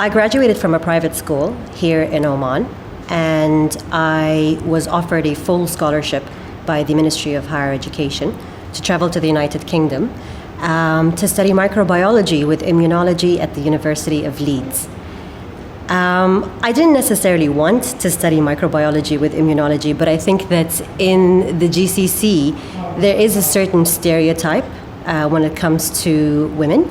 I graduated from a private school here in Oman, and I was offered a full scholarship by the Ministry of Higher Education to travel to the United Kingdom to study microbiology with immunology at the University of Leeds. I didn't necessarily want to study microbiology with immunology, but I think that in the GCC there is a certain stereotype when it comes to women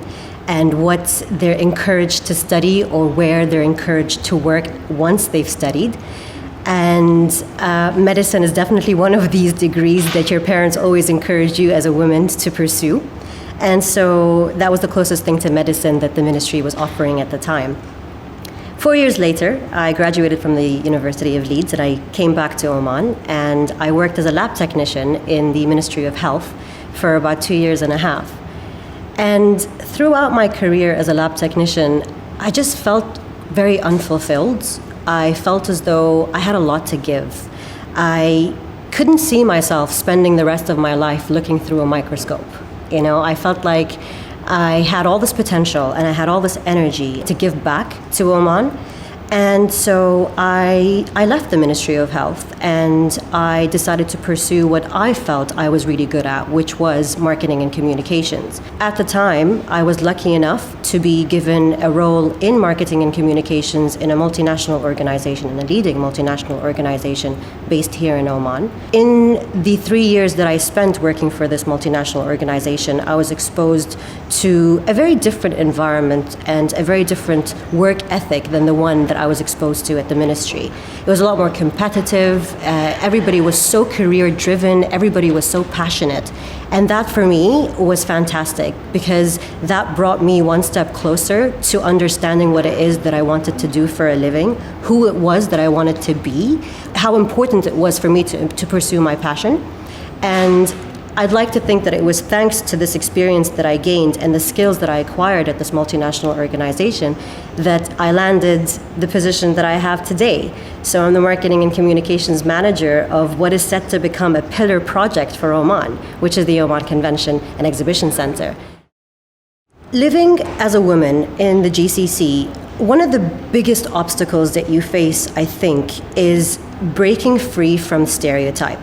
and what they're encouraged to study or where they're encouraged to work once they've studied. And medicine is definitely one of these degrees that your parents always encourage you as a woman to pursue. And so that was the closest thing to medicine that the ministry was offering at the time. 4 years later, I graduated from the University of Leeds and I came back to Oman, and I worked as a lab technician in the Ministry of Health for about 2 years and a half. And throughout my career as a lab technician, I just felt very unfulfilled. I felt as though I had a lot to give. I couldn't see myself spending the rest of my life looking through a microscope. You know, I felt like I had all this potential and I had all this energy to give back to Oman. And so I left the Ministry of Health and I decided to pursue what I felt I was really good at, which was marketing and communications. At the time, I was lucky enough to be given a role in marketing and communications in a multinational organization, in a leading multinational organization based here in Oman. In the 3 years that I spent working for this multinational organization, I was exposed to a very different environment and a very different work ethic than the one that I was exposed to at the ministry. It was a lot more competitive. Everybody was so career driven. Everybody was so passionate. And that for me was fantastic because that brought me one step closer to understanding what it is that I wanted to do for a living, who it was that I wanted to be, how important it was for me to pursue my passion. And I'd like to think that it was thanks to this experience that I gained and the skills that I acquired at this multinational organization that I landed the position that I have today. So I'm the marketing and communications manager of what is set to become a pillar project for Oman, which is the Oman Convention and Exhibition Centre. Living as a woman in the GCC, one of the biggest obstacles that you face, I think, is breaking free from stereotype.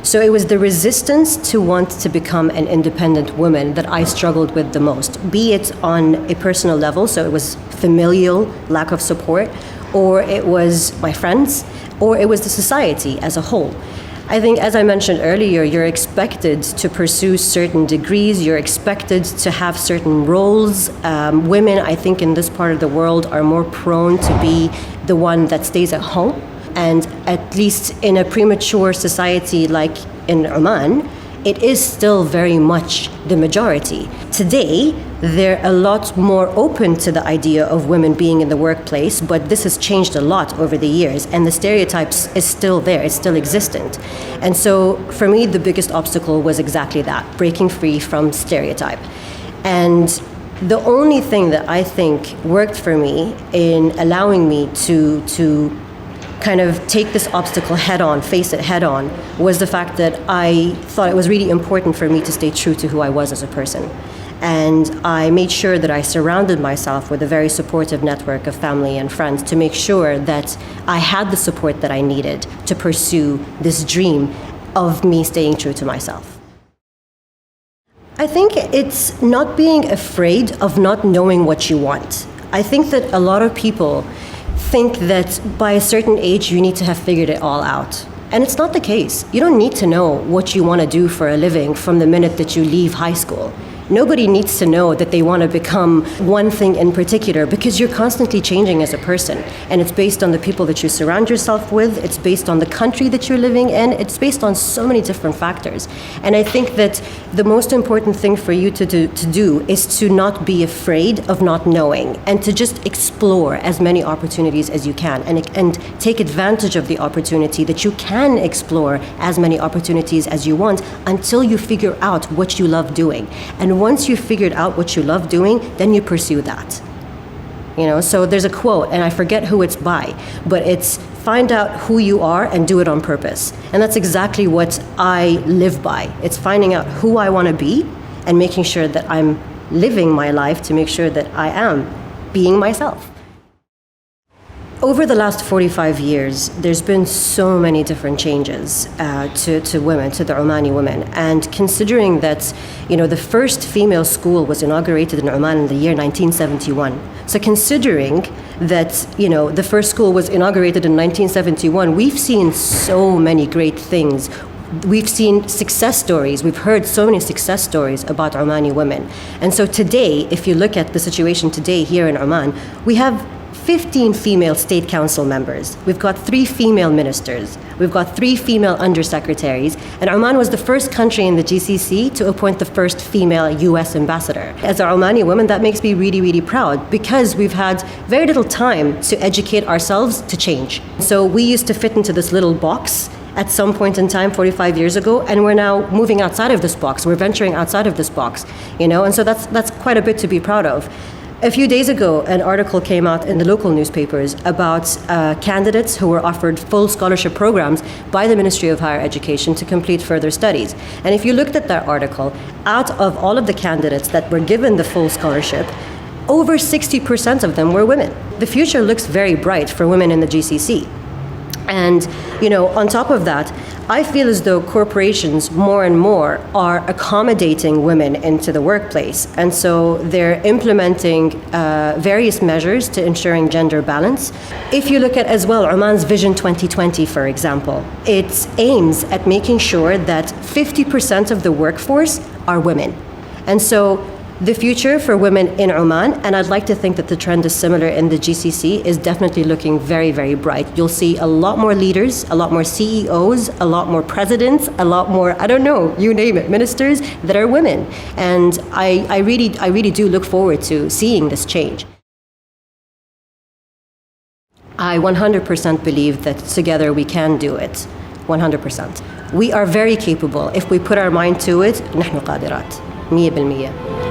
So it was the resistance to want to become an independent woman that I struggled with the most, be it on a personal level, so it was familial lack of support, or it was my friends, or it was the society as a whole. I think, as I mentioned earlier, you're expected to pursue certain degrees, you're expected to have certain roles. Women, I think, in this part of the world are more prone to be the one that stays at home. And at least in a premature society like in Oman, it is still very much the majority. Today, they're a lot more open to the idea of women being in the workplace, but this has changed a lot over the years, and the stereotypes is still there, it's still existent. And so for me, the biggest obstacle was exactly that, breaking free from stereotype. And the only thing that I think worked for me in allowing me to kind of take this obstacle head on, face it head on, was the fact that I thought it was really important for me to stay true to who I was as a person. And I made sure that I surrounded myself with a very supportive network of family and friends to make sure that I had the support that I needed to pursue this dream of me staying true to myself. I think it's not being afraid of not knowing what you want. I think that a lot of people think that by a certain age you need to have figured it all out. And it's not the case. You don't need to know what you want to do for a living from the minute that you leave high school. Nobody needs to know that they want to become one thing in particular, because you're constantly changing as a person. And it's based on the people that you surround yourself with. It's based on the country that you're living in. It's based on so many different factors. And I think that the most important thing for you to do is to not be afraid of not knowing, and to just explore as many opportunities as you can, and take advantage of the opportunity that you can explore as many opportunities as you want until you figure out what you love doing. And once you've figured out what you love doing, then you pursue that. So there's a quote, and I forget who it's by, but it's find out who you are and do it on purpose. And that's exactly what I live by. It's finding out who I want to be and making sure that I'm living my life to make sure that I am being myself. Over the last 45 years, there's been so many different changes to women, to the Omani women. And considering that, the first female school was inaugurated in Oman in the year 1971. So considering that, the first school was inaugurated in 1971, we've seen so many great things. We've seen success stories. We've heard so many success stories about Omani women. And so today, if you look at the situation today here in Oman, we have 15 female state council members. We've got 3 female ministers. We've got 3 female undersecretaries. And Oman was the first country in the GCC to appoint the first female US ambassador. As an Omani woman, that makes me really, really proud, because we've had very little time to educate ourselves to change. So we used to fit into this little box at some point in time 45 years ago, and we're now moving outside of this box. We're venturing outside of this box, and so that's quite a bit to be proud of. A few days ago, an article came out in the local newspapers about candidates who were offered full scholarship programs by the Ministry of Higher Education to complete further studies. And if you looked at that article, out of all of the candidates that were given the full scholarship, over 60% of them were women. The future looks very bright for women in the GCC. And, on top of that, I feel as though corporations more and more are accommodating women into the workplace. And so they're implementing various measures to ensuring gender balance. If you look at as well Oman's Vision 2020, for example, it aims at making sure that 50% of the workforce are women. And so the future for women in Oman, and I'd like to think that the trend is similar in the GCC, is definitely looking very, very bright. You'll see a lot more leaders, a lot more CEOs, a lot more presidents, a lot more, you name it, ministers that are women. And I really do look forward to seeing this change. I 100% believe that together we can do it. 100%. We are very capable. If we put our mind to it, نحن قادرات. 100%.